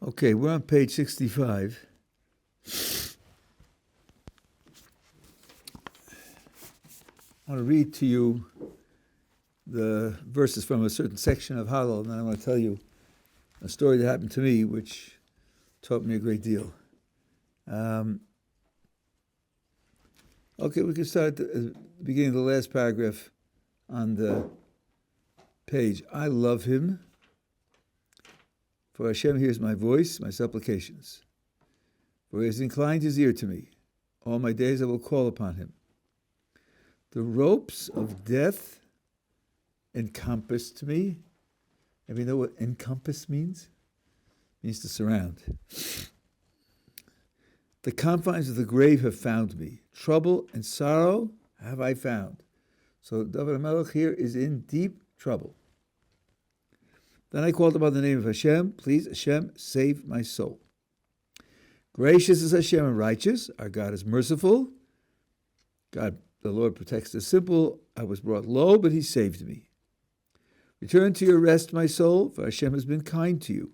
Okay, we're on page 65. I want to read to you the verses from a certain section of Hallel, and then I want to tell you a story that happened to me, which taught me a great deal. Okay, we can start at the beginning of the last paragraph on the page. I love him, for Hashem hears my voice, my supplications. For he has inclined his ear to me. All my days I will call upon him. The ropes of death encompassed me. And you know what encompass means? It means to surround. The confines of the grave have found me. Trouble and sorrow have I found. So Dovid HaMelech here is in deep trouble. Then I called upon the name of Hashem. Please, Hashem, save my soul. Gracious is Hashem and righteous. Our God is merciful. God, the Lord, protects the simple. I was brought low, but he saved me. Return to your rest, my soul, for Hashem has been kind to you.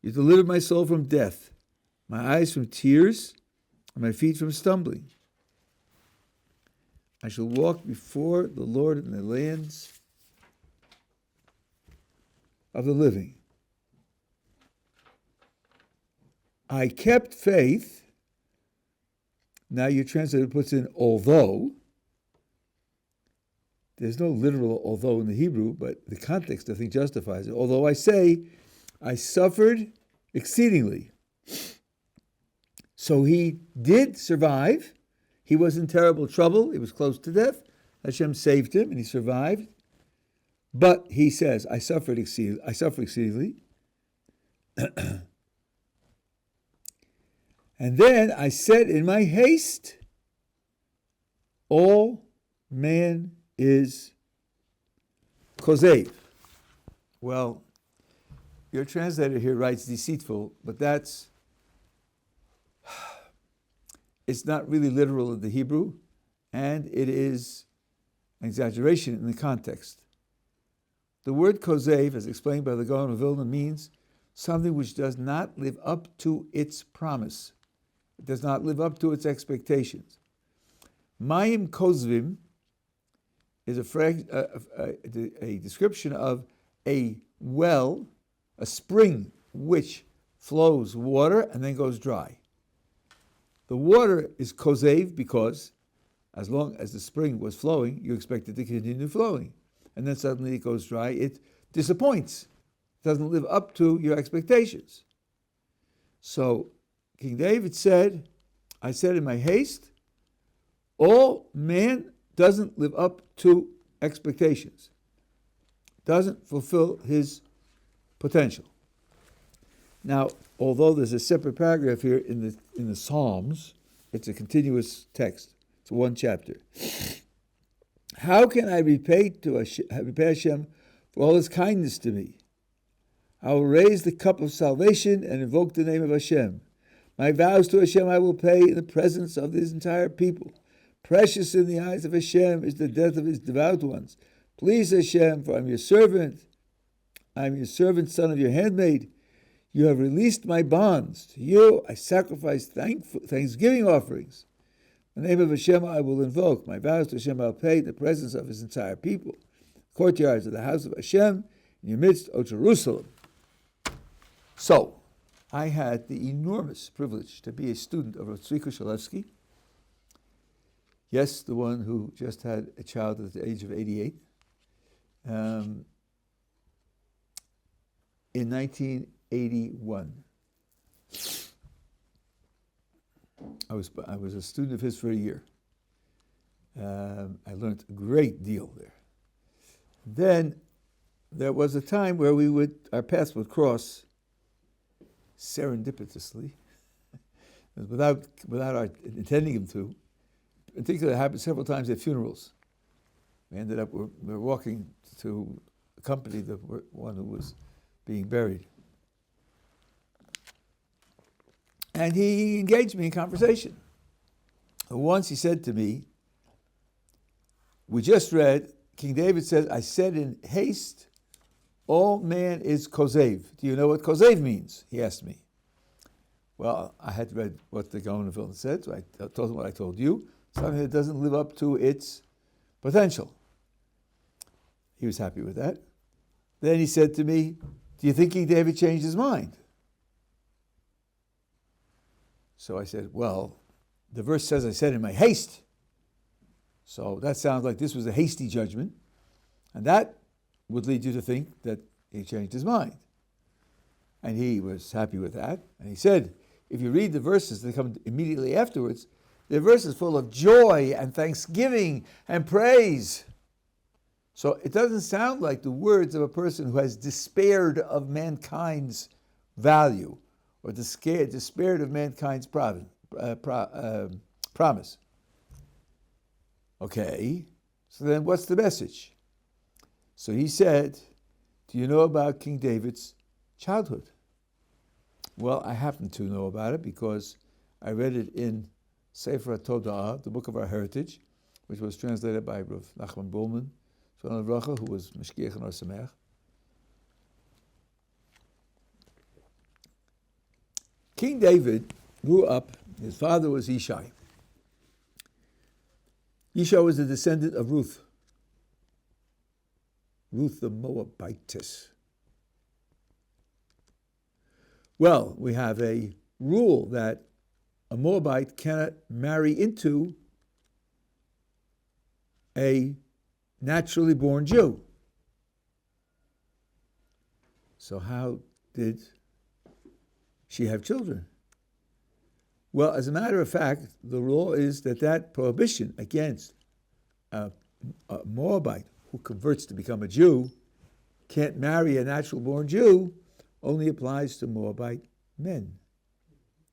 You delivered my soul from death, my eyes from tears, and my feet from stumbling. I shall walk before the Lord in the lands of the living. I kept faith. Now your translator puts in although. There's no literal although in the Hebrew, but the context, I think, justifies it. Although I say, I suffered exceedingly. So he did survive. He was in terrible trouble. He was close to death. Hashem saved him, and he survived. But he says, I suffered exceedingly. And then I said in my haste, all man is Gottleib. Well, your translator here writes deceitful, but it's not really literal in the Hebrew, and it is an exaggeration in the context. The word Gottleib, as explained by the Gaon of Vilna, means something which does not live up to its promise. It does not live up to its expectations. Mayim kozvim is a description of a well, a spring which flows water and then goes dry. The water is Gottleib because as long as the spring was flowing, you expect it to continue flowing. And then suddenly it goes dry. It disappoints. It doesn't live up to your expectations. So King David said, I said in my haste, all man doesn't live up to expectations, doesn't fulfill his potential. Now, although there's a separate paragraph here in the Psalms, it's a continuous text. It's one chapter. How can I repay Hashem for all his kindness to me? I will raise the cup of salvation and invoke the name of Hashem. My vows to Hashem I will pay in the presence of his entire people. Precious in the eyes of Hashem is the death of his devout ones. Please Hashem, for I'm your servant. I'm your servant, son of your handmaid. You have released my bonds. To you I sacrifice thanksgiving offerings. The name of Hashem I will invoke. My vows to Hashem I'll pay in the presence of his entire people. Courtyards of the house of Hashem, in your midst, O Jerusalem. So, I had the enormous privilege to be a student of Rav Tzvika Shalevsky. Yes, the one who just had a child at the age of 88. In 1981. I was a student of his for a year. I learned a great deal there. Then there was a time where our paths would cross serendipitously, without our intending him to. In particular, it happened several times at funerals. We ended up, we were walking to accompany the one who was being buried. And he engaged me in conversation. Once he said to me, we just read, King David says, I said in haste, all man is kozev. Do you know what kozev means? He asked me. Well, I had read what the Gaon of Vilna said, so I told him what I told you, something that doesn't live up to its potential. He was happy with that. Then he said to me, do you think King David changed his mind? So I said, well, the verse says I said in my haste. So that sounds like this was a hasty judgment. And that would lead you to think that he changed his mind. And he was happy with that. And he said, if you read the verses that come immediately afterwards, they're verses full of joy and thanksgiving and praise. So it doesn't sound like the words of a person who has despaired of mankind's value or despaired of mankind's promise. Okay, so then what's the message? So he said, do you know about King David's childhood? Well, I happen to know about it because I read it in Sefer Toda'ah, the book of our heritage, which was translated by Rav Nachman Bullman, who was Yeshivat Ohr Somayach. King David grew up, his father was Yishai. Yishai was a descendant of Ruth the Moabitess. Well, we have a rule that a Moabite cannot marry into a naturally born Jew. So how did she have children? Well, as a matter of fact, the law is that prohibition against a Moabite who converts to become a Jew can't marry a natural born Jew only applies to Moabite men.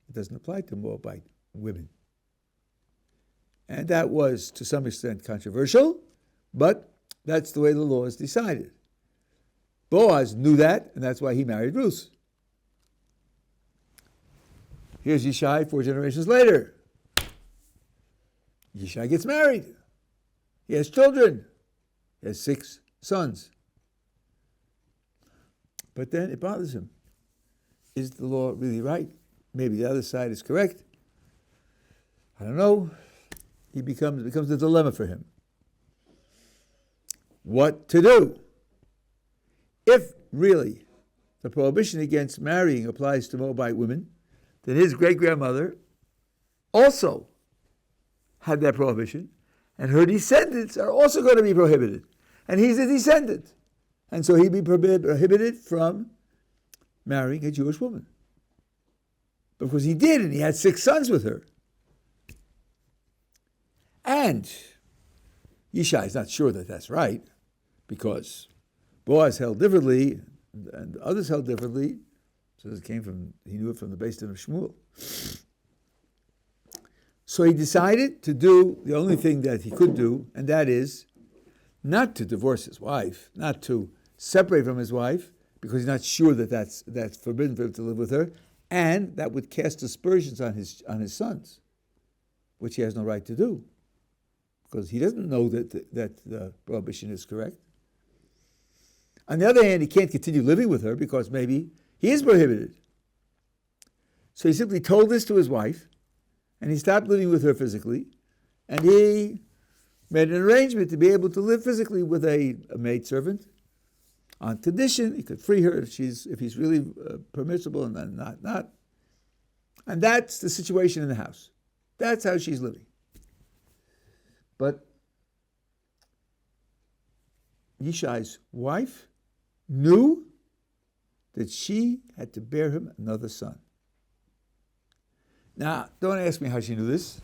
It doesn't apply to Moabite women. And that was, to some extent, controversial, but that's the way the law is decided. Boaz knew that, and that's why he married Ruth. Here's Yishai 4 generations later. Yishai gets married. He has children. He has 6 sons. But then it bothers him. Is the law really right? Maybe the other side is correct. I don't know. It becomes a dilemma for him. What to do? If really the prohibition against marrying applies to Moabite women, then his great-grandmother also had that prohibition, and her descendants are also going to be prohibited. And he's a descendant. And so he'd be prohibited from marrying a Jewish woman. Because he did, and he had 6 sons with her. And Yishai is not sure that that's right, because Boaz held differently, and others held differently. So he knew it from the Beis Din of Shmuel. So he decided to do the only thing that he could do, and that is not to divorce his wife, not to separate from his wife, because he's not sure that that's forbidden for him to live with her, and that would cast aspersions on his sons, which he has no right to do, because he doesn't know that the prohibition is correct. On the other hand, he can't continue living with her because maybe he is prohibited. So he simply told this to his wife, and he stopped living with her physically, and he made an arrangement to be able to live physically with a maidservant on condition he could free her if he's really permissible and then not. And that's the situation in the house. That's how she's living. But Yishai's wife knew that she had to bear him another son. Now, don't ask me how she knew this.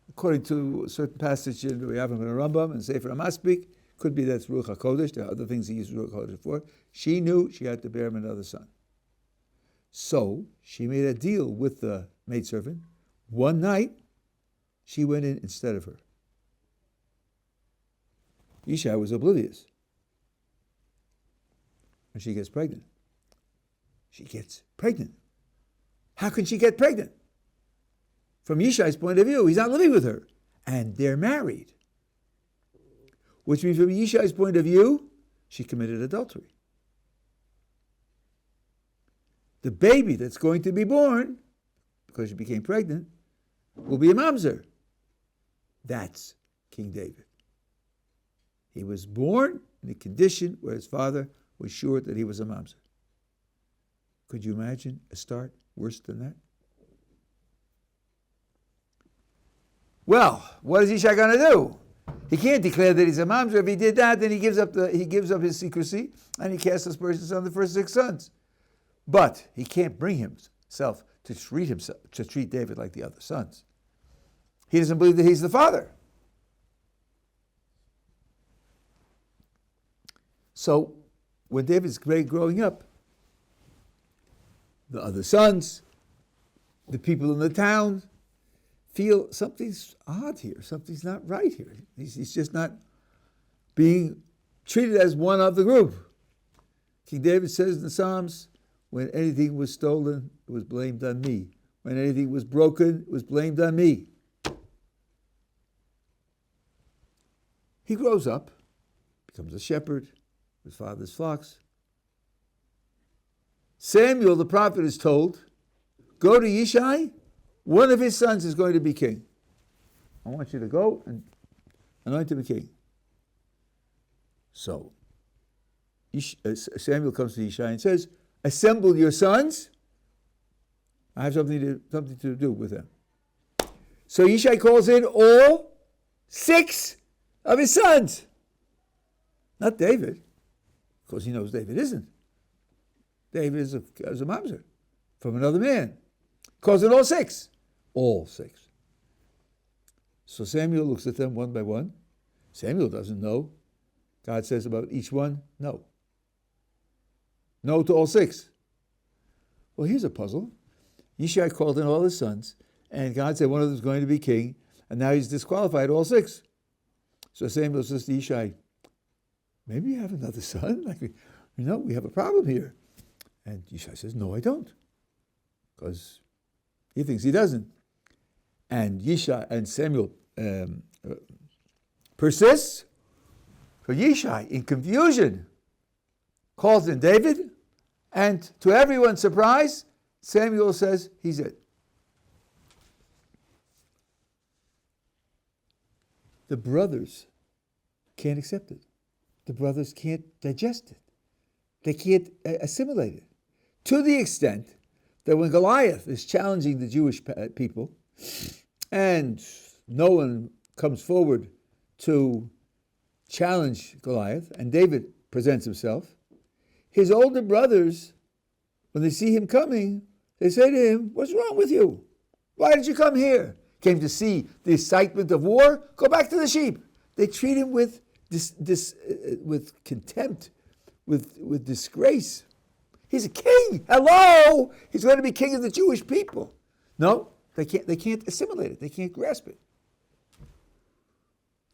According to a certain passage in Rabbi and Rambam and Sefer HaMaspik, could be that's Ruach HaKodesh, there are other things he used Ruach HaKodesh for. She knew she had to bear him another son. So, she made a deal with the maidservant. One night, she went in instead of her. Yishai was oblivious. And she gets pregnant. She gets pregnant. How can she get pregnant? From Yishai's point of view, he's not living with her. And they're married. Which means from Yishai's point of view, she committed adultery. the baby that's going to be born, because she became pregnant, will be a mamzer. That's King David. He was born in a condition where his father was sure that he was a mamzer. Could you imagine a start worse than that? Well, what is Yishai going to do? He can't declare that he's a mamzer. If he did that, then he gives up his secrecy and he casts aspersions on the first 6 sons. But he can't bring himself to treat David like the other sons. He doesn't believe that he's the father. So when David's growing up, the other sons, the people in the town, feel something's odd here, something's not right here. He's just not being treated as one of the group. King David says in the Psalms, when anything was stolen, it was blamed on me. When anything was broken, it was blamed on me. He grows up, becomes a shepherd, his father's flocks. Samuel, the prophet, is told, go to Yishai, one of his sons is going to be king. I want you to go and anoint him a king. So Samuel comes to Yishai and says, assemble your sons. I have something to do with them. So Yishai calls in all 6 of his sons. Not David, because he knows David isn't. David is a mamzer from another man. Calls in all 6. All 6. So Samuel looks at them one by one. Samuel doesn't know. God says about each one, no. No to all 6. Well, here's a puzzle. Yishai called in all his sons, and God said one of them is going to be king, and now he's disqualified all 6. So Samuel says to Yishai, maybe you have another son? We have a problem here. And Yishai says, no, I don't. Because he thinks he doesn't. And Yishai and Samuel persists. So Yishai, in confusion, calls in David, and to everyone's surprise, Samuel says, he's it. The brothers can't accept it. The brothers can't digest it. They can't assimilate it. To the extent that when Goliath is challenging the Jewish people, and no one comes forward to challenge Goliath, and David presents himself, his older brothers, when they see him coming, they say to him, what's wrong with you? Why did you come here? Came to see the excitement of war? Go back to the sheep. They treat him with with contempt, with disgrace. He's a king. Hello! He's going to be king of the Jewish people. No, they can't assimilate it. They can't grasp it.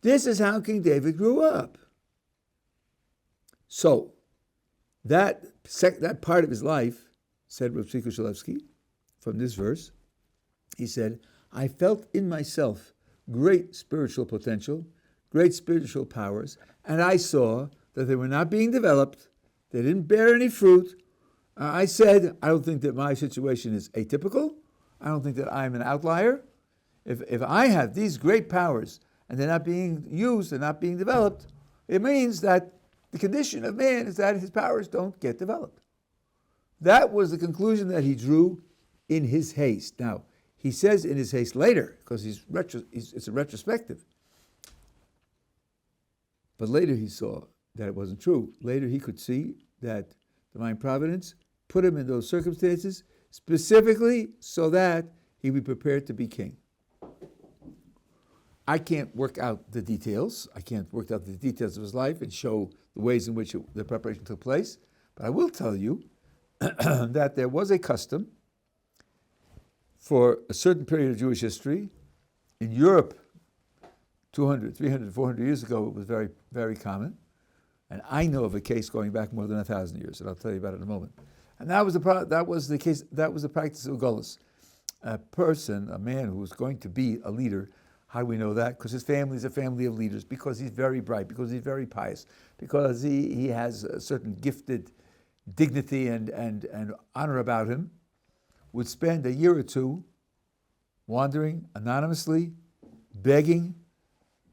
This is how King David grew up. So, that part of his life, said Rav Tzvika Shalevsky, from this verse, he said, I felt in myself great spiritual potential, great spiritual powers, and I saw that they were not being developed, they didn't bear any fruit. I said, I don't think that my situation is atypical. I don't think that I'm an outlier. If I have these great powers and they're not being used, they're not being developed, it means that the condition of man is that his powers don't get developed. That was the conclusion that he drew in his haste. Now, he says in his haste later, because it's a retrospective. But later he saw that it wasn't true. Later he could see that divine providence put him in those circumstances specifically so that he would be prepared to be king. I can't work out the details. I can't work out the details of his life and show the ways in which the preparation took place. But I will tell you that there was a custom for a certain period of Jewish history. In Europe, 200, 300, 400 years ago, it was very, very common. And I know of a case going back more than 1,000 years, and I'll tell you about it in a moment. And that was the practice of Gullus. A man who was going to be a leader. How do we know that? Because his family is a family of leaders, because he's very bright, because he's very pious, because he has a certain gifted dignity and honor about him, would spend a year or two wandering anonymously, begging,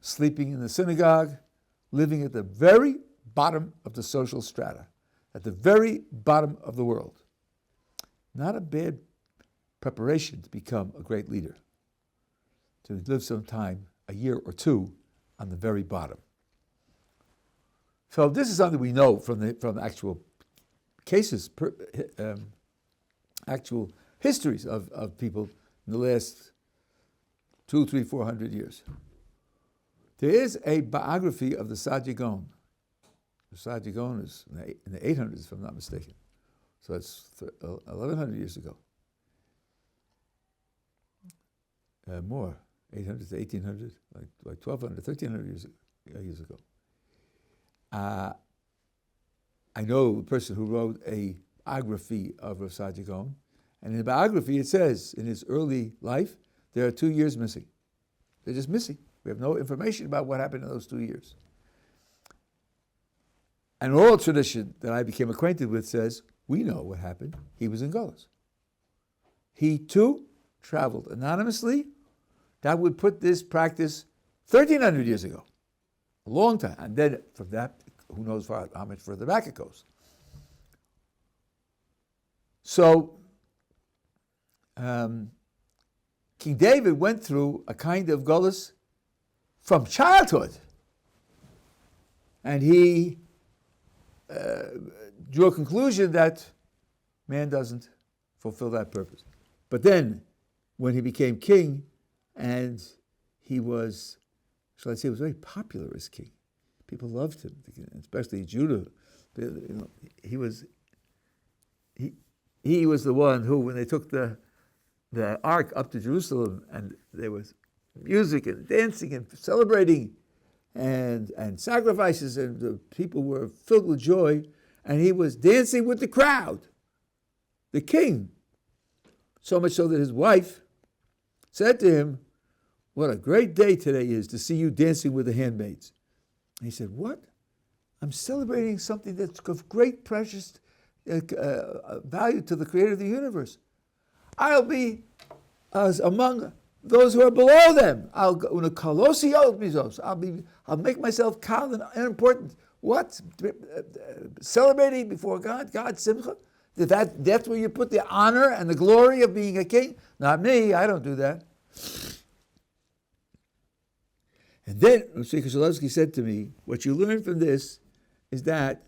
sleeping in the synagogue, living at the very bottom of the social strata, at the very bottom of the world. Not a bad preparation to become a great leader, to live some time, a year or two, on the very bottom. So this is something we know from the actual cases, actual histories of people in the last 200, 300, 400 years. There is a biography of the Saadia Gaon. The Saadia Gaon is in the 800s, if I'm not mistaken. So it's 1,100 years ago. More, 800 to 1800, like 1,200, 1,300 years ago. I know the person who wrote a biography of Rav Saadia Gaon, and in the biography it says, in his early life, there are 2 years missing. They're just missing. We have no information about what happened in those 2 years. An oral tradition that I became acquainted with says, we know what happened. He was in Golos. He too traveled anonymously. That would put this practice 1,300 years ago, a long time. And then from that, who knows how much further back it goes. So, King David went through a kind of Golos from childhood. And he drew a conclusion that man doesn't fulfill that purpose. But then, when he became king, and he was, shall I say, was very popular as king. People loved him, especially Judah. He was the one who, when they took the ark up to Jerusalem, and there was music and dancing and celebrating and sacrifices, and the people were filled with joy, and he was dancing with the crowd, the king. So much so that his wife said to him, what a great day today is to see you dancing with the handmaids. And he said, what? I'm celebrating something that's of great precious value to the creator of the universe. I'll be among those who are below them. I'll make myself kal and unimportant. What? Celebrating before God, simcha? That's where you put the honor and the glory of being a king? Not me, I don't do that. And then Moshe Koshalevsky said to me, what you learn from this is that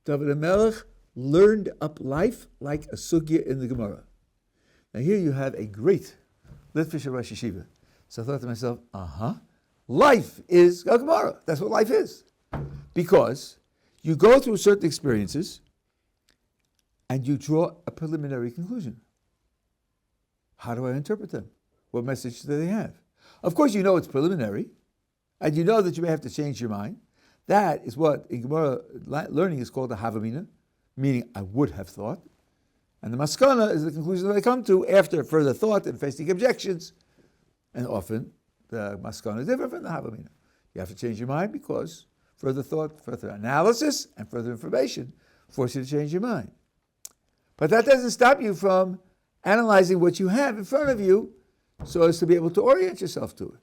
Dovid HaMelech learned up life like a sugya in the Gemara. Now here you have a great Litvish Rosh Yeshiva. So I thought to myself, life is a Gemara. That's what life is. Because you go through certain experiences and you draw a preliminary conclusion. How do I interpret them? What message do they have? Of course you know it's preliminary, and you know that you may have to change your mind. That is what in Gemara learning is called a havamina, meaning I would have thought. And the maskana is the conclusion that I come to after further thought and facing objections. And often the maskana is different from the havamina. You have to change your mind because further thought, further analysis, and further information force you to change your mind. But that doesn't stop you from analyzing what you have in front of you so as to be able to orient yourself to it.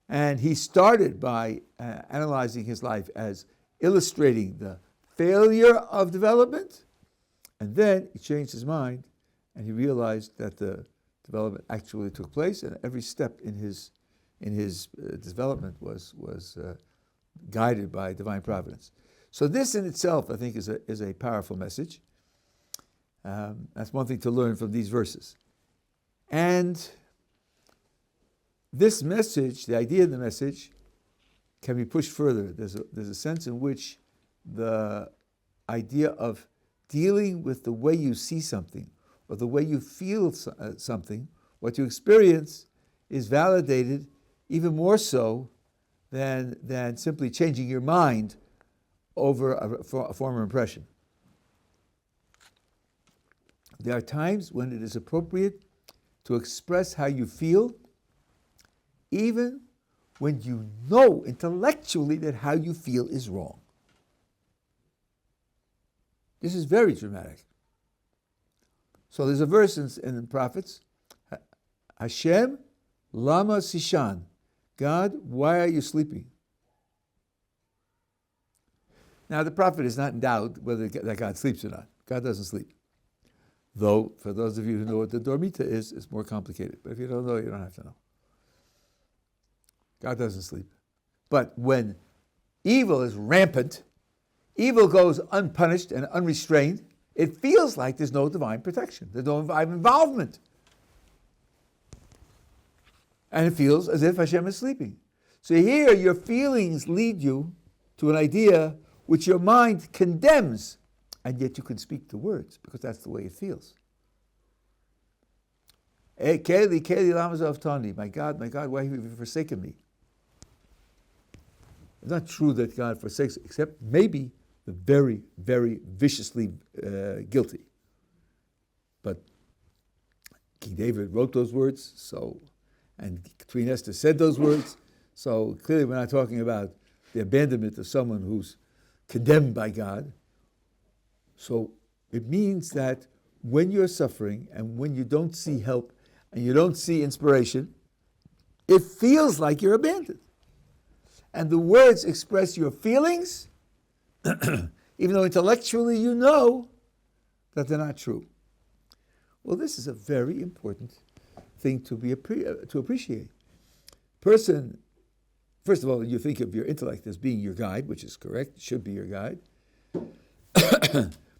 And he started by analyzing his life as illustrating the failure of development, and then he changed his mind and he realized that the development actually took place, and every step in his development was guided by divine providence. So this in itself, I think, is a powerful message. That's one thing to learn from these verses. And this message, the idea of the message, can be pushed further. There's a sense in which the idea of dealing with the way you see something or the way you feel something, what you experience, is validated even more so than simply changing your mind over a former impression. There are times when it is appropriate to express how you feel, even when you know intellectually that how you feel is wrong. This is very dramatic. So there's a verse in the prophets, Hashem lama sishan. God, why are you sleeping? Now the prophet is not in doubt whether that God sleeps or not. God doesn't sleep. Though, for those of you who know what the dormita is, it's more complicated. But if you don't know, you don't have to know. God doesn't sleep. But when evil is rampant, evil goes unpunished and unrestrained, it feels like there's no divine protection. There's no divine involvement. And it feels as if Hashem is sleeping. So here your feelings lead you to an idea which your mind condemns, and yet you can speak the words because that's the way it feels. Keli, Keli, lama zavtani. My God, why have you forsaken me? It's not true that God forsakes, except maybe the very, very viciously guilty. But King David wrote those words, and Queen Esther said those words, so clearly we're not talking about the abandonment of someone who's condemned by God. So it means that when you're suffering and when you don't see help and you don't see inspiration, it feels like you're abandoned. And the words express your feelings, even though intellectually you know that they're not true. Well, this is a very important thing to appreciate. Person, first of all, you think of your intellect as being your guide, which is correct, it should be your guide.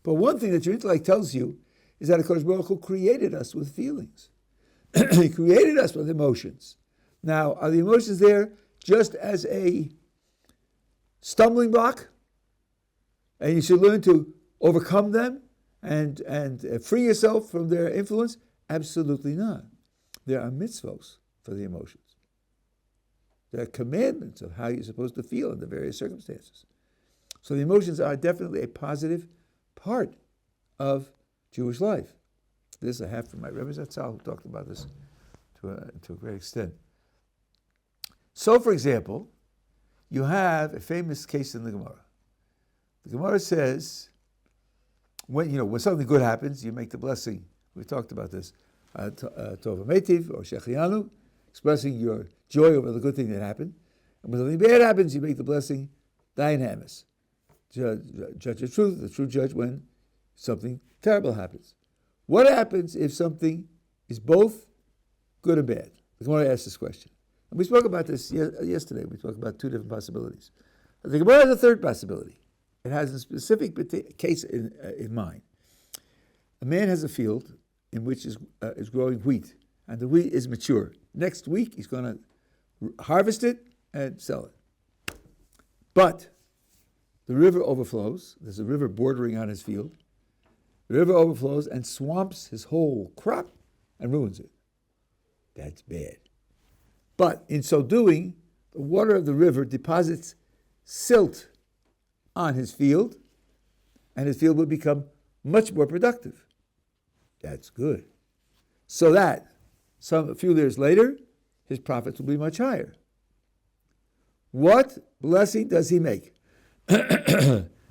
But one thing that your intellect tells you is that HaKadosh Baruch Hu created us with feelings. He created us with emotions. Now, are the emotions there just as a stumbling block? And you should learn to overcome them and free yourself from their influence? Absolutely not. There are mitzvos for the emotions. There are commandments of how you're supposed to feel in the various circumstances. So the emotions are definitely a positive part of Jewish life. This I have from my Rabbi Zatzal, who talked about this to a great extent. So, for example, you have a famous case in the Gemara. The Gemara says, when something good happens, you make the blessing. We talked about this. Tova Metiv or Shechianu, expressing your joy over the good thing that happened. And when something bad happens, you make the blessing Dayan Hamas. Judge the true judge when something terrible happens. What happens if something is both good and bad? The Gemara asked this question. And we spoke about this yesterday. We talked about two different possibilities. The Gemara has a third possibility. It has a specific case in mind. A man has a field in which is growing wheat, and the wheat is mature. Next week, he's going to harvest it and sell it. But the river overflows. There's a river bordering on his field. The river overflows and swamps his whole crop and ruins it. That's bad. But in so doing, the water of the river deposits silt on his field, and his field will become much more productive. That's good. So that a few years later, his profits will be much higher. What blessing does he make?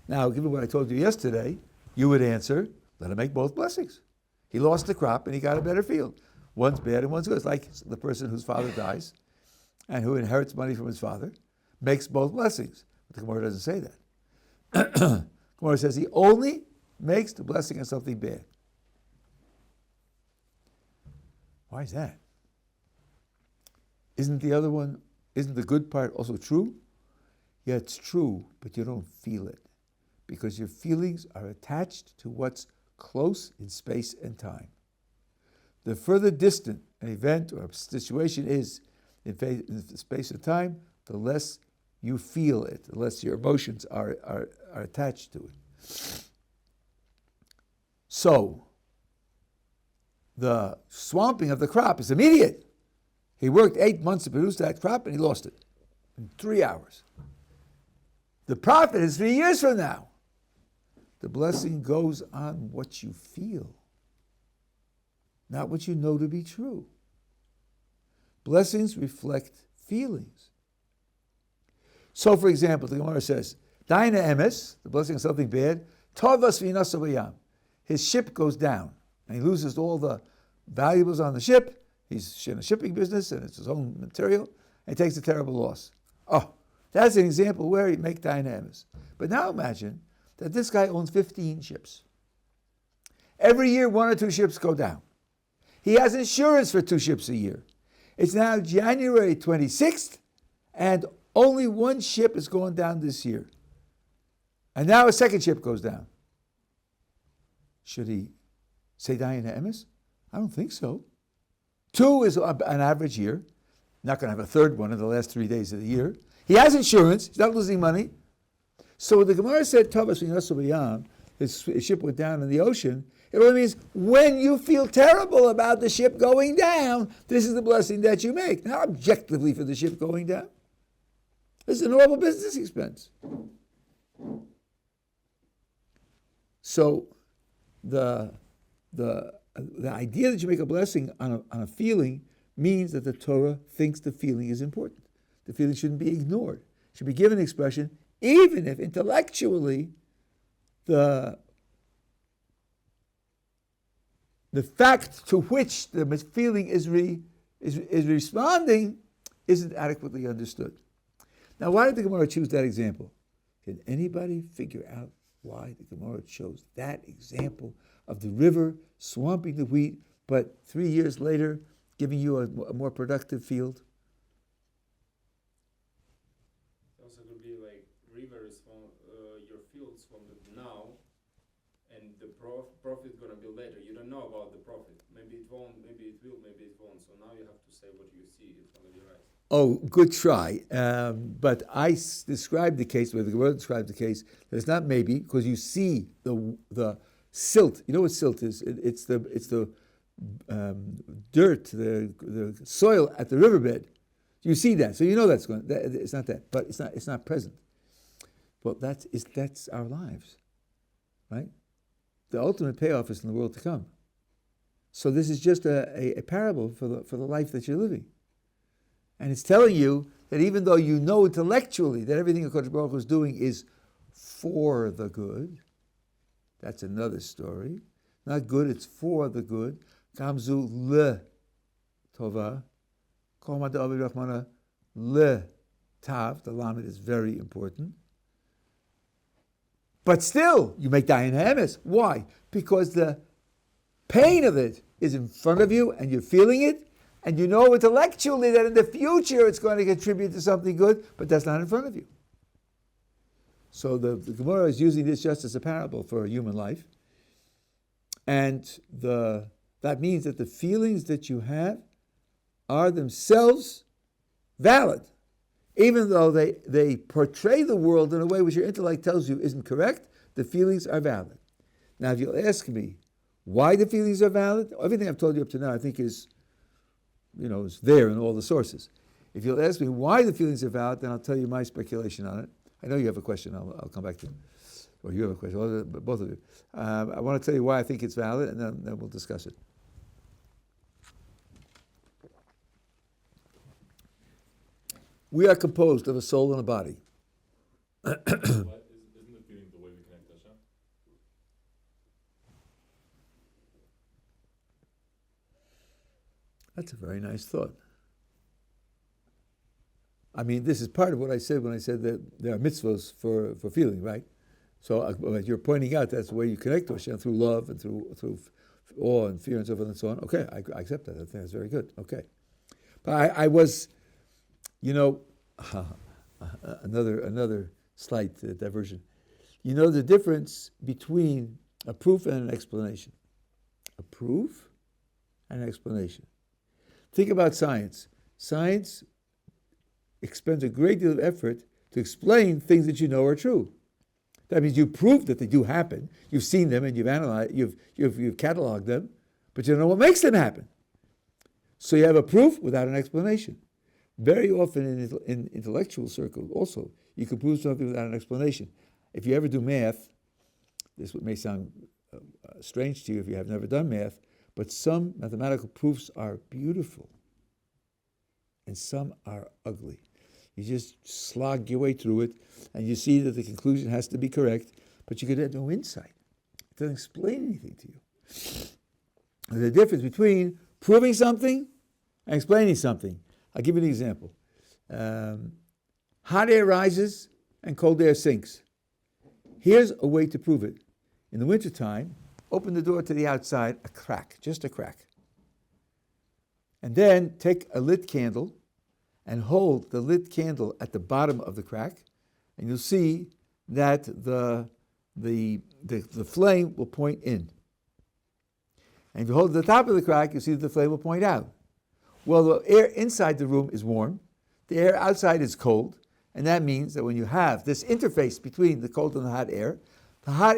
Now, given what I told you yesterday, you would answer, let him make both blessings. He lost the crop and he got a better field. One's bad and one's good. It's like the person whose father dies and who inherits money from his father makes both blessings. But the Gemara doesn't say that. Gemara says he only makes the blessing of something bad. Why is that? Isn't the good part also true? Yeah, it's true, but you don't feel it because your feelings are attached to what's close in space and time. The further distant an event or a situation is in space and time, the less you feel it, the less your emotions are attached to it. So, the swamping of the crop is immediate. He worked 8 months to produce that crop and he lost it in 3 hours. The profit is 3 years from now. The blessing goes on what you feel, not what you know to be true. Blessings reflect feelings. So, for example, the Gemara says, Daina emes, the blessing of something bad, Tovas v'nasa b'yam. His ship goes down, and he loses all the valuables on the ship. He's in a shipping business, and it's his own material, and he takes a terrible loss. Oh, that's an example where you make dynamics. But now imagine that this guy owns 15 ships. Every year, 1 or 2 ships go down. He has insurance for 2 ships a year. It's now January 26th, and only 1 ship has gone down this year. And now a 2nd ship goes down. Should he say Dayan Emes? I don't think so. 2 is an average year. Not going to have a 3rd one in the last 3 days of the year. He has insurance. He's not losing money. So when the Gemara said, Tovas v'nasa b'yam, his ship went down in the ocean, it only means when you feel terrible about the ship going down, this is the blessing that you make. Not objectively for the ship going down. This is a normal business expense. So the idea that you make a blessing on a feeling means that the Torah thinks the feeling is important. The feeling shouldn't be ignored. It should be given expression, even if intellectually the fact to which the feeling is responding isn't adequately understood. Now, why did the Gemara choose that example? Can anybody figure out why the Gemara chose that example of the river swamping the wheat, but 3 years later giving you a more productive field? It also could be like rivers from your fields from the now, and the profit is going to be later. You don't know about the profit. Maybe it won't, maybe it will, maybe it won't. So now you have to say what you see in front of your eyes. Oh, good try. But I described the case, where the Gemara describes the case, that it's not maybe, because you see the silt. You know what silt is? It's the dirt, the soil at the riverbed. You see that, so you know it's not that, but it's not present. Well, that's our lives, right? The ultimate payoff is in the world to come. So this is just a parable for the life that you're living. And it's telling you that even though you know intellectually that everything HaKadosh Baruch Hu is doing is for the good, that's another story. Not good, it's for the good. Kamzu le tova. Kol ma da'avid rachmana le tav. The lamed is very important. But still, you make Dayan Hames. Why? Because the pain of it is in front of you and you're feeling it. And you know intellectually that in the future it's going to contribute to something good, but that's not in front of you. So the Gemara is using this just as a parable for a human life. And that means that the feelings that you have are themselves valid. Even though they portray the world in a way which your intellect tells you isn't correct, the feelings are valid. Now, if you'll ask me why the feelings are valid, everything I've told you up to now I think is there in all the sources. If you'll ask me why the feelings are valid, then I'll tell you my speculation on it. I know you have a question. I'll come back to it. Or you have a question. Both of you. I want to tell you why I think it's valid, and then we'll discuss it. We are composed of a soul and a body. Isn't the feeling the way we connect to Hashem? That's a very nice thought. I mean, this is part of what I said when I said that there are mitzvahs for feeling, right? So you're pointing out that's the way you connect to Hashem, through love and through awe and fear and so forth and so on. Okay, I accept that. I think that's very good. Okay. But I was, another slight diversion. You know the difference between a proof and an explanation. A proof and an explanation. Think about science. Science expends a great deal of effort to explain things that you know are true. That means you prove that they do happen. You've seen them and you've analyzed, you've cataloged them, but you don't know what makes them happen. So you have a proof without an explanation. Very often in intellectual circles also, you can prove something without an explanation. If you ever do math, this may sound strange to you if you have never done math, but some mathematical proofs are beautiful and some are ugly. You just slog your way through it and you see that the conclusion has to be correct, but you could have no insight. It doesn't explain anything to you. There's a difference between proving something and explaining something. I'll give you an example. Hot air rises and cold air sinks. Here's a way to prove it. In the wintertime, open the door to the outside, a crack, just a crack. And then take a lit candle and hold the lit candle at the bottom of the crack, and you'll see that the flame will point in. And if you hold it at the top of the crack, you'll see that the flame will point out. Well, the air inside the room is warm, the air outside is cold, and that means that when you have this interface between the cold and the hot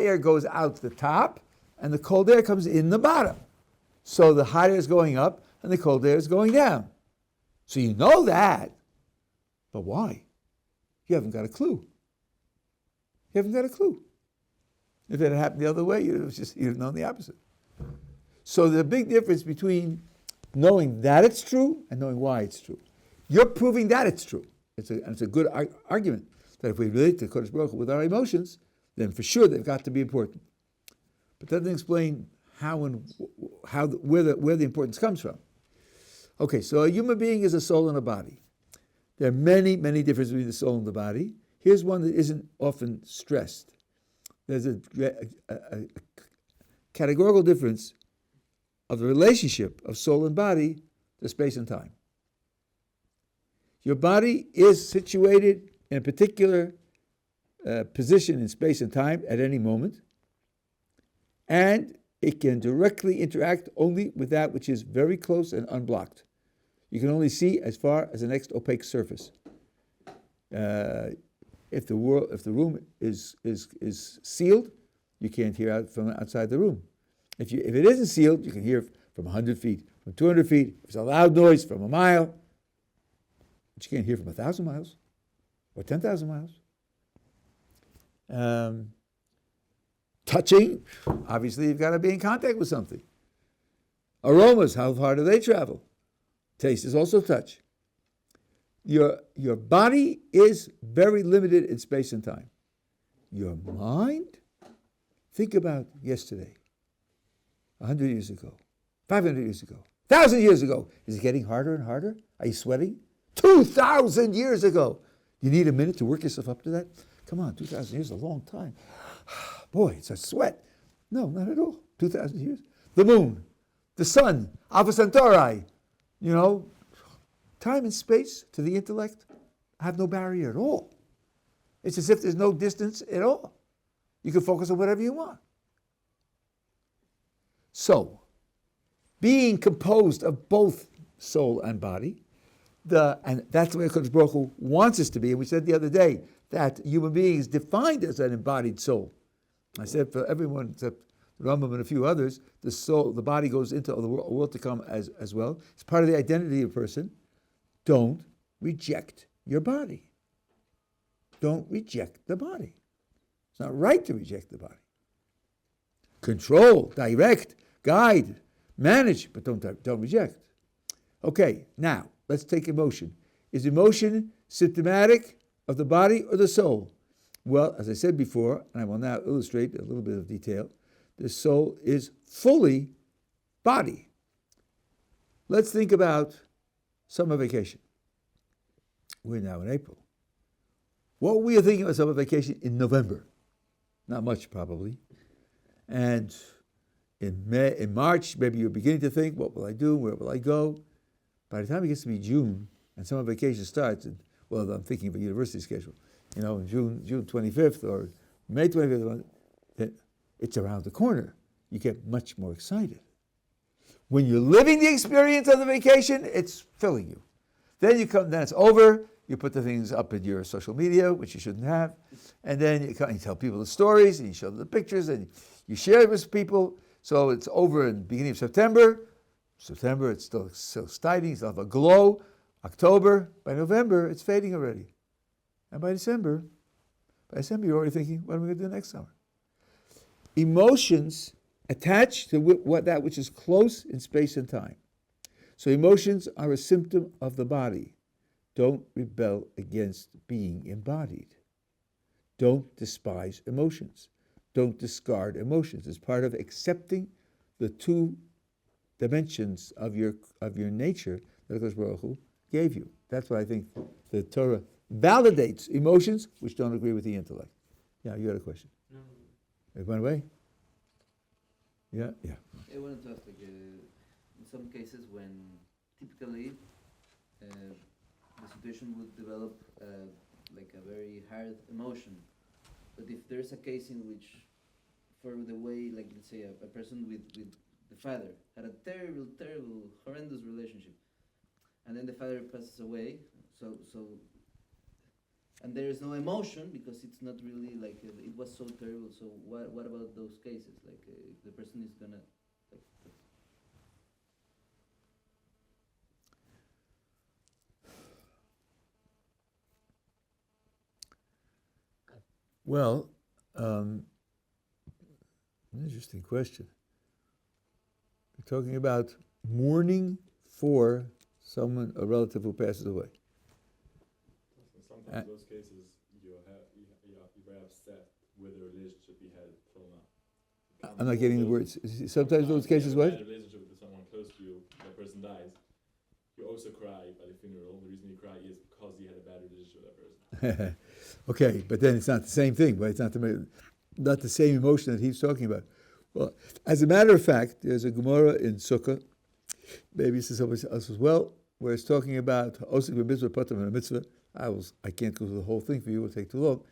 air goes out the top, and the cold air comes in the bottom. So the hot air is going up, and the cold air is going down. So you know that, but why? You haven't got a clue. You haven't got a clue. If it had happened the other way, you'd have known the opposite. So there's a big difference between knowing that it's true and knowing why it's true. You're proving that it's true. It's a good argument that if we relate to Kodesh Baruch Hu with our emotions, then for sure they've got to be important. But that doesn't explain where the importance comes from. Okay, so a human being is a soul and a body. There are many, many differences between the soul and the body. Here's one that isn't often stressed. There's a categorical difference of the relationship of soul and body to space and time. Your body is situated in a particular position in space and time at any moment, and it can directly interact only with that which is very close and unblocked. You can only see as far as the next opaque surface. If the room is sealed, you can't hear out from outside the room. If it isn't sealed, you can hear from 100 feet, from 200 feet. If it's a loud noise, from a mile. But you can't hear from 1,000 miles or 10,000 miles. Touching, obviously you've got to be in contact with something. Aromas, how far do they travel? Taste is also touch. Your body is very limited in space and time. Your mind, think about yesterday, 100 years ago, 500 years ago, 1,000 years ago. Is it getting harder and harder? Are you sweating? 2,000 years ago. You need a minute to work yourself up to that? Come on, 2,000 years is a long time. Boy, it's a sweat. No, not at all. 2,000 years. The moon, the sun, Alpha Centauri, time and space to the intellect have no barrier at all. It's as if there's no distance at all. You can focus on whatever you want. So, being composed of both soul and body, and that's the way Kodesh Baruch Hu wants us to be. And we said the other day that human being is defined as an embodied soul. I said for everyone except Rambam and a few others, the soul, the body goes into the world to come as well. It's part of the identity of a person. Don't reject your body. Don't reject the body. It's not right to reject the body. Control, direct, guide, manage, but don't reject. Okay, now let's take emotion. Is emotion symptomatic of the body or the soul? Well, as I said before, and I will now illustrate a little bit of detail, the soul is fully body. Let's think about summer vacation. We're now in April. What were you thinking about summer vacation in November? Not much, probably. And in March, maybe you're beginning to think, what will I do? Where will I go? By the time it gets to be June and summer vacation starts, I'm thinking of a university schedule, June 25th or May 25th, it's around the corner. You get much more excited. When you're living the experience of the vacation, it's filling you. Then it's over, you put the things up in your social media, which you shouldn't have, and then you tell people the stories, and you show them the pictures, and you share it with people. So it's over in the beginning of September. September, it's still exciting, you still have a glow. October, by November, it's fading already. And by December, you're already thinking, what am I going to do next summer? Emotions attach to that which is close in space and time. So emotions are a symptom of the body. Don't rebel against being embodied. Don't despise emotions. don't discard emotions. It's part of accepting the two dimensions of your nature that HaKadosh Baruch Hu gave you. That's why I think the Torah validates emotions which don't agree with the intellect. Yeah, you had a question. No. It went away? Yeah. I wanted to ask, in some cases when typically the situation would develop like a very hard emotion, but if there's a case in which, for the way, like let's say a person with the father had a terrible, horrendous relationship, and then the father passes away, so and there is no emotion because it's not really like it was so terrible. So what about those cases? Like if the person is gonna like. Well, an interesting question. We're talking about mourning for someone, a relative who passes away. Sometimes in those cases, you're very upset with the relationship you had till now. I'm not getting the words. Sometimes those cases you have what? a bad relationship with someone close to you, that person dies. You also cry at the funeral. The reason you cry is because you had a bad relationship with that person. Okay, but then it's not the same thing, right? It's not the same emotion that he's talking about. Well, as a matter of fact, there's a Gemara in Sukkah, maybe this is somewhere else as well, where it's talking about Osik b'mitzvah patam and a mitzvah. I can't go through the whole thing for you; it will take too long.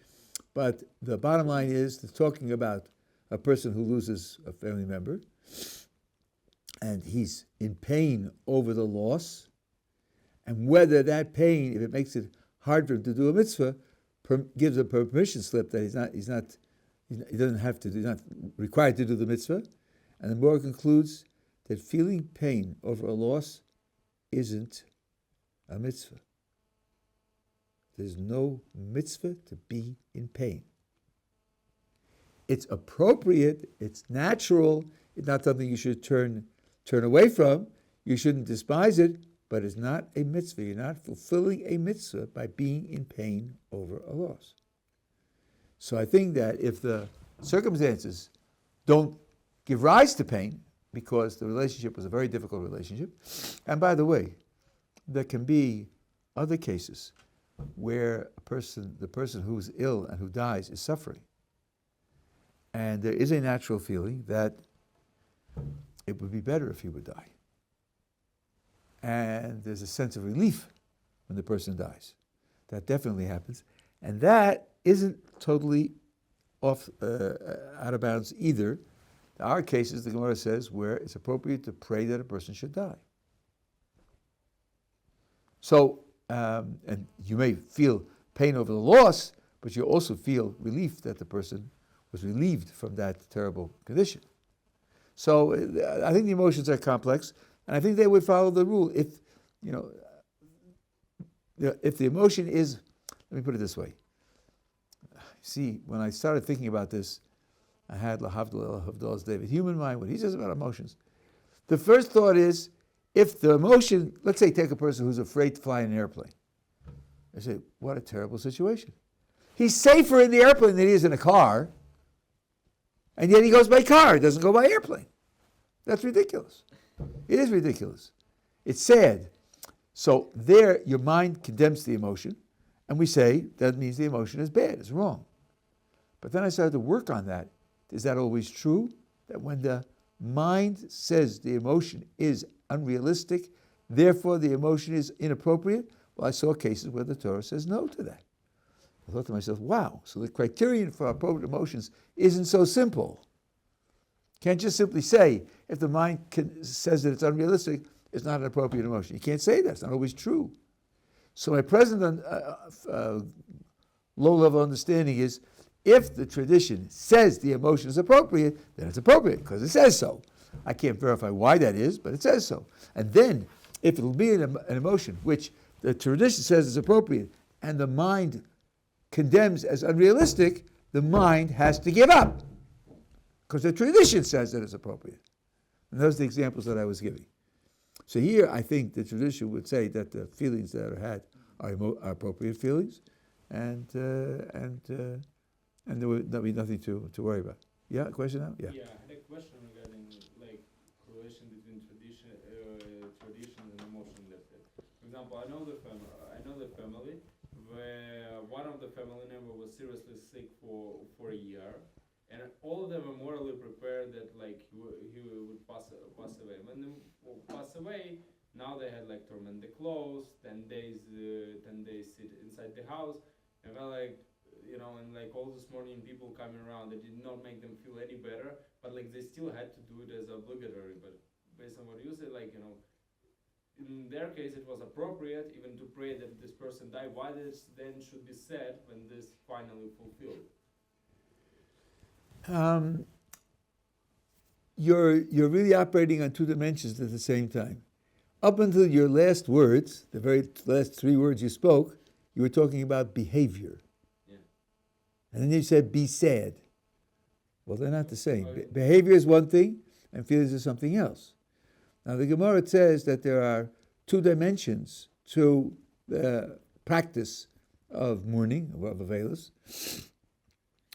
But the bottom line is, it's talking about a person who loses a family member, and he's in pain over the loss, and whether that pain, if it makes it hard for him to do a mitzvah, gives a permission slip that he's not required to do the mitzvah. And the Gemara concludes that feeling pain over a loss isn't a mitzvah. There's no mitzvah to be in pain. It's appropriate, it's natural, it's not something you should turn away from. You shouldn't despise it, but it's not a mitzvah. You're not fulfilling a mitzvah by being in pain over a loss. So I think that if the circumstances don't give rise to pain, because the relationship was a very difficult relationship, and by the way, there can be other cases where the person who's ill and who dies is suffering. And there is a natural feeling that it would be better if he would die. And there's a sense of relief when the person dies. That definitely happens. And that isn't totally out of bounds either. There are cases, the Gemara says, where it's appropriate to pray that a person should die. So, and you may feel pain over the loss, but you also feel relief that the person was relieved from that terrible condition. So I think the emotions are complex, and I think they would follow the rule. If the emotion is, let me put it this way. See, when I started thinking about this, I had Havdal's David, human mind, what he says about emotions. The first thought is, if the emotion, let's say take a person who's afraid to fly in an airplane. I say, what a terrible situation. He's safer in the airplane than he is in a car, and yet he goes by car, he doesn't go by airplane. That's ridiculous. It is ridiculous. It's sad. So there, your mind condemns the emotion, and we say that means the emotion is bad, it's wrong. But then I started to work on that. Is that always true? That when the mind says the emotion is unrealistic, therefore the emotion is inappropriate? Well, I saw cases where the Torah says no to that. I thought to myself, wow, so the criterion for appropriate emotions isn't so simple. Can't just simply say, if the mind says that it's unrealistic, it's not an appropriate emotion. You can't say that, it's not always true. So my present low-level understanding is, if the tradition says the emotion is appropriate, then it's appropriate, because it says so. I can't verify why that is, but it says so. And then, if it'll be an emotion which the tradition says is appropriate, and the mind condemns as unrealistic, the mind has to give up, because the tradition says that it's appropriate. And those are the examples that I was giving. So here, I think the tradition would say that the feelings that are had are appropriate feelings, and there would be nothing to worry about. Yeah, question now? Yeah. Yeah, I had a question regarding like correlation between tradition and emotion. Let's say, for example, I know the family where one of the family member was seriously sick for a year, and all of them were morally prepared that like he would pass away. When they pass away, now they had like torment the clothes, 10 days sit inside the house, and felt like and like all this morning people coming around, that did not make them feel any better, but like they still had to do it as obligatory. But based on what you said, like in their case it was appropriate even to pray that this person died. Why this then should be said when this finally fulfilled? You're really operating on two dimensions at the same time. Up until your last words, the very last three words you spoke, you were talking about behavior. Yeah. And then you said, be sad. Well, they're not the same. Behavior is one thing, and feelings is something else. Now, the Gemara says that there are two dimensions to the practice of mourning, of Avelis.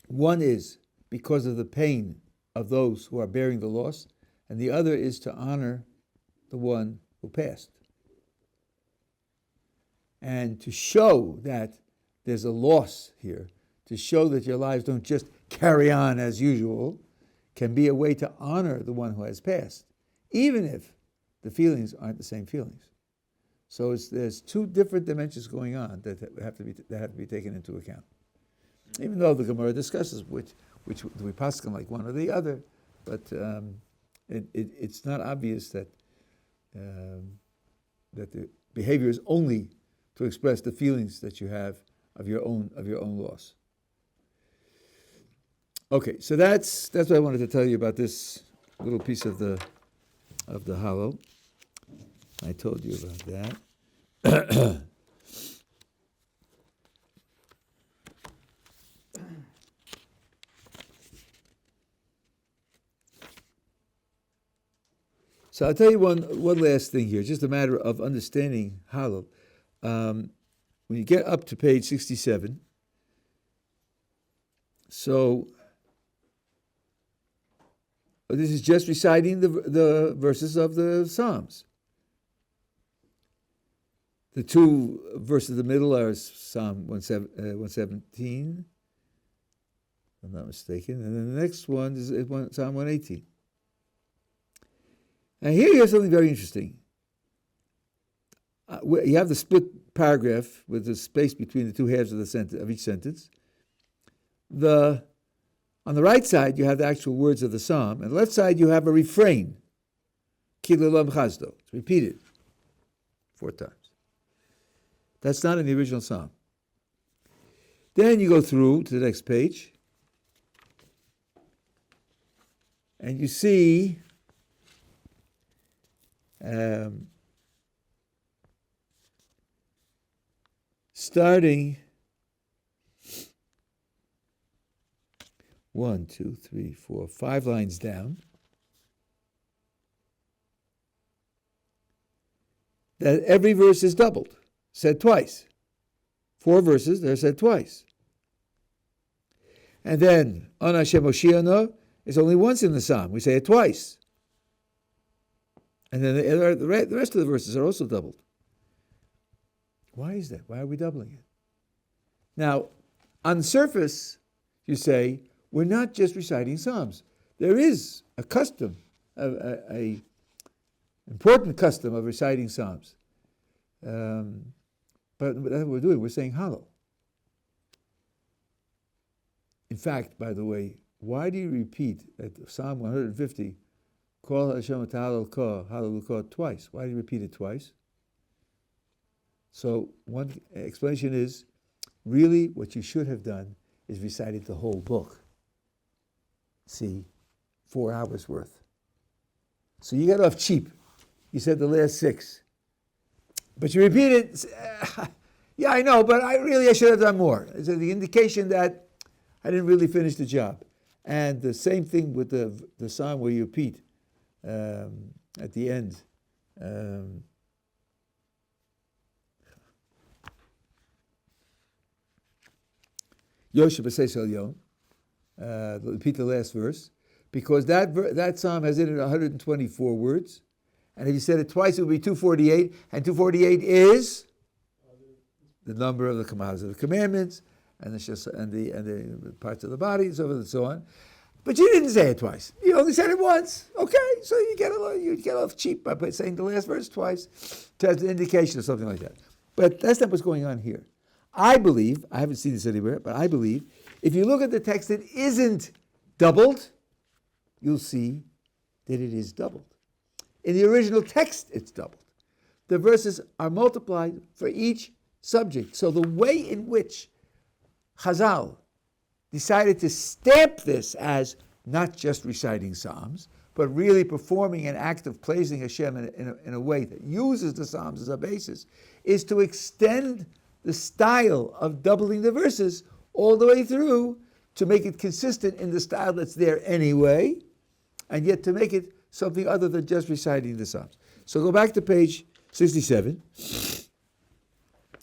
One is because of the pain of those who are bearing the loss, and the other is to honor the one who passed. And to show that there's a loss here, to show that your lives don't just carry on as usual, can be a way to honor the one who has passed, even if the feelings aren't the same feelings. So there's two different dimensions going on that have to be taken into account. Even though the Gemara discusses which do we paskin like one or the other, but it's not obvious that the behavior is only to express the feelings that you have of your own loss. Okay, so that's what I wanted to tell you about this little piece of the Hallel. I told you about that. So I'll tell you one last thing here, just a matter of understanding Hallel. When you get up to page 67, so this is just reciting the verses of the Psalms. The two verses in the middle are Psalm 117, if I'm not mistaken, and then the next one is Psalm 118. Now here you have something very interesting. You have the split paragraph with the space between the two halves of the sentence, of each sentence. On the right side, you have the actual words of the psalm, and the left side, you have a refrain. Ki l'olam chazdo. It's repeated 4 times. That's not in the original psalm. Then you go through to the next page, and you see starting 1, 2, 3, 4, 5 lines down, that every verse is doubled, said twice. 4 verses, they're said twice. And then, Ana Hashem Hoshiano is only once in the psalm. We say it twice. And then the rest of the verses are also doubled. Why is that? Why are we doubling it? Now, on the surface, you say, we're not just reciting psalms. There is a custom, a important custom of reciting psalms. But that's what we're doing. We're saying Hallel. In fact, by the way, why do you repeat at Psalm 150, Kol Hashem Hallel Ko, Hallel Ko, twice? Why do you repeat it twice? So one explanation is, really what you should have done is recited the whole book. See, 4 hours worth. So you got off cheap. You said the last 6. But you repeat it, yeah, I know, but I should have done more. It's the indication that I didn't really finish the job. And the same thing with the psalm where you repeat at the end. Yoshe B'Seis Elyon, repeat the last verse, because that psalm has in it 124 words, and if you said it twice, it would be 248, and 248 is the number of the commands of the commandments, and the parts of the body, and so forth and so on. But you didn't say it twice. You only said it once. Okay, so you get off cheap by saying the last verse twice to have an indication of something like that. But that's not what's going on here. I believe, I haven't seen this anywhere, but I believe, if you look at the text that isn't doubled, you'll see that it is doubled. In the original text, it's doubled. The verses are multiplied for each subject. So the way in which Chazal decided to stamp this as not just reciting Psalms, but really performing an act of praising Hashem in a way that uses the Psalms as a basis, is to extend the style of doubling the verses all the way through to make it consistent in the style that's there anyway, and yet to make it something other than just reciting the Psalms. So go back to page 67,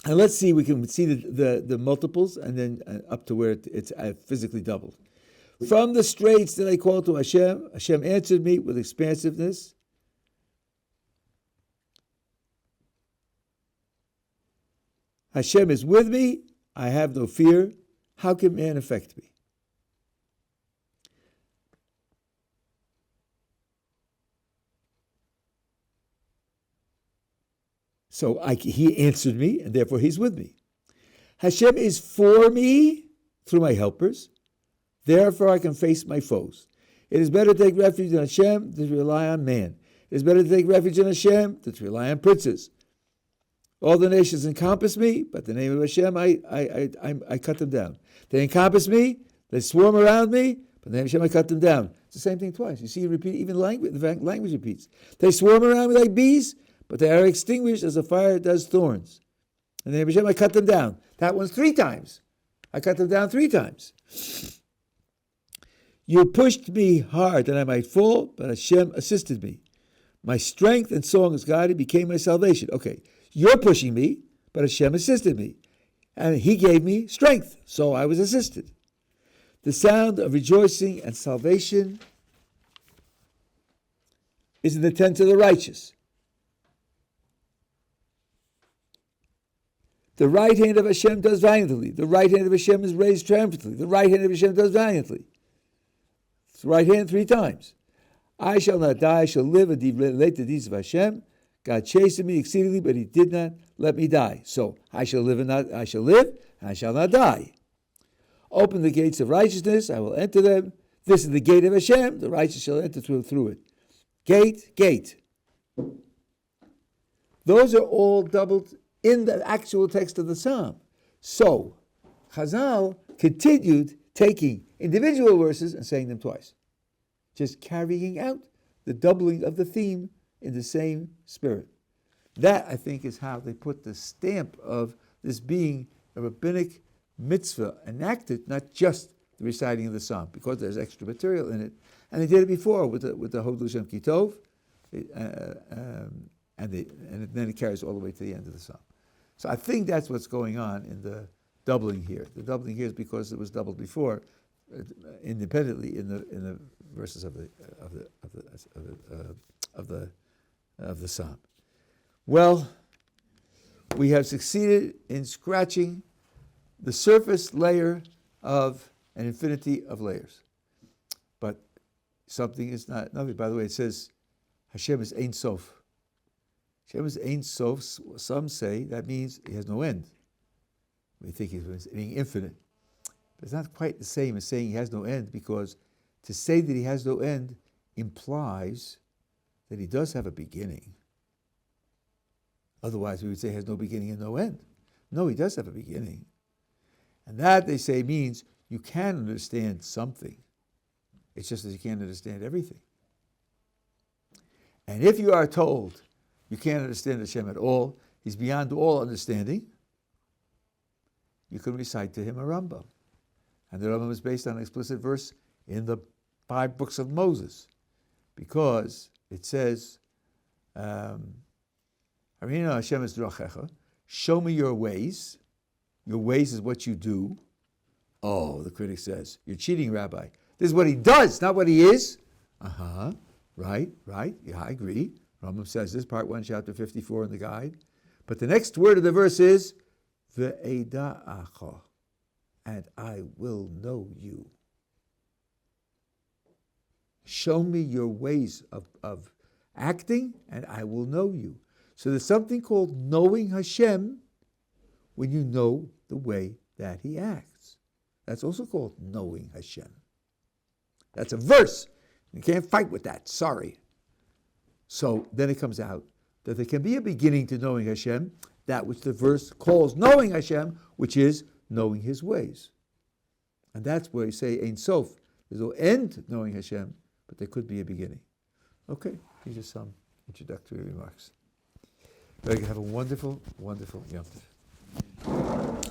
and let's see, we can see the multiples, and then up to where it's physically doubled. From the straits that I called to Hashem, Hashem answered me with expansiveness. Hashem is with me, I have no fear. How can man affect me? So he answered me, and therefore he's with me. Hashem is for me through my helpers. Therefore I can face my foes. It is better to take refuge in Hashem than to rely on man. It is better to take refuge in Hashem than to rely on princes. All the nations encompass me, but the name of Hashem, I cut them down. They encompass me, they swarm around me, but the name of Hashem, I cut them down. It's the same thing twice. You see, you repeat, even the language repeats. They swarm around me like bees, but they are extinguished as a fire does thorns. In the name of Hashem, I cut them down. That one's 3 times. I cut them down 3 times. You pushed me hard that I might fall, but Hashem assisted me. My strength and song as God became my salvation. Okay, you're pushing me, but Hashem assisted me. And He gave me strength, so I was assisted. The sound of rejoicing and salvation is in the tent of the righteous. The right hand of Hashem does valiantly. The right hand of Hashem is raised triumphantly. The right hand of Hashem does valiantly. It's the right hand 3 times. I shall not die, I shall live and relate the deeds of Hashem. God chastened me exceedingly, but He did not let me die. So I shall live and I shall not die. Open the gates of righteousness, I will enter them. This is the gate of Hashem, the righteous shall enter through it. Gate. Those are all doubled in the actual text of the psalm. So Chazal continued taking individual verses and saying them twice, just carrying out the doubling of the theme in the same spirit. That, I think, is how they put the stamp of this being a rabbinic mitzvah enacted, not just the reciting of the psalm, because there's extra material in it. And they did it before with the Hodlu Shem Kitov, and then it carries all the way to the end of the psalm. So I think that's what's going on in the doubling here. The doubling here is because it was doubled before, independently in the verses of the psalm. Well, we have succeeded in scratching the surface layer of an infinity of layers, but something is not nothing. By the way, it says Hashem is Ein Sof. Hashem is Ein Sof. Some say that means He has no end. We think He's being infinite. But it's not quite the same as saying He has no end, because to say that He has no end implies that He does have a beginning. Otherwise, we would say He has no beginning and no end. No, He does have a beginning. And that, they say, means you can understand something. It's just that you can't understand everything. And if you are told you can't understand Hashem at all, He's beyond all understanding, you can recite to Him a Rambam. And the Rambam is based on an explicit verse in the 5 books of Moses, because it says, Arina Hashem es drachecha, show me your ways. Your ways is what you do. Oh, the critic says, you're cheating, Rabbi. This is what he does, not what he is. Right, yeah, I agree. Rambam says this, part 1, chapter 54 in the guide. But the next word of the verse is, Ve'eda'acha, and I will know you. Show me your ways of acting, and I will know you. So there's something called knowing Hashem when you know the way that he acts. That's also called knowing Hashem. That's a verse. You can't fight with that. Sorry. So then it comes out that there can be a beginning to knowing Hashem, that which the verse calls knowing Hashem, which is knowing his ways. And that's where you say Ein Sof. There's no end to knowing Hashem, but there could be a beginning. Okay, these are some introductory remarks. Very good. Have a wonderful, wonderful Yom Tov.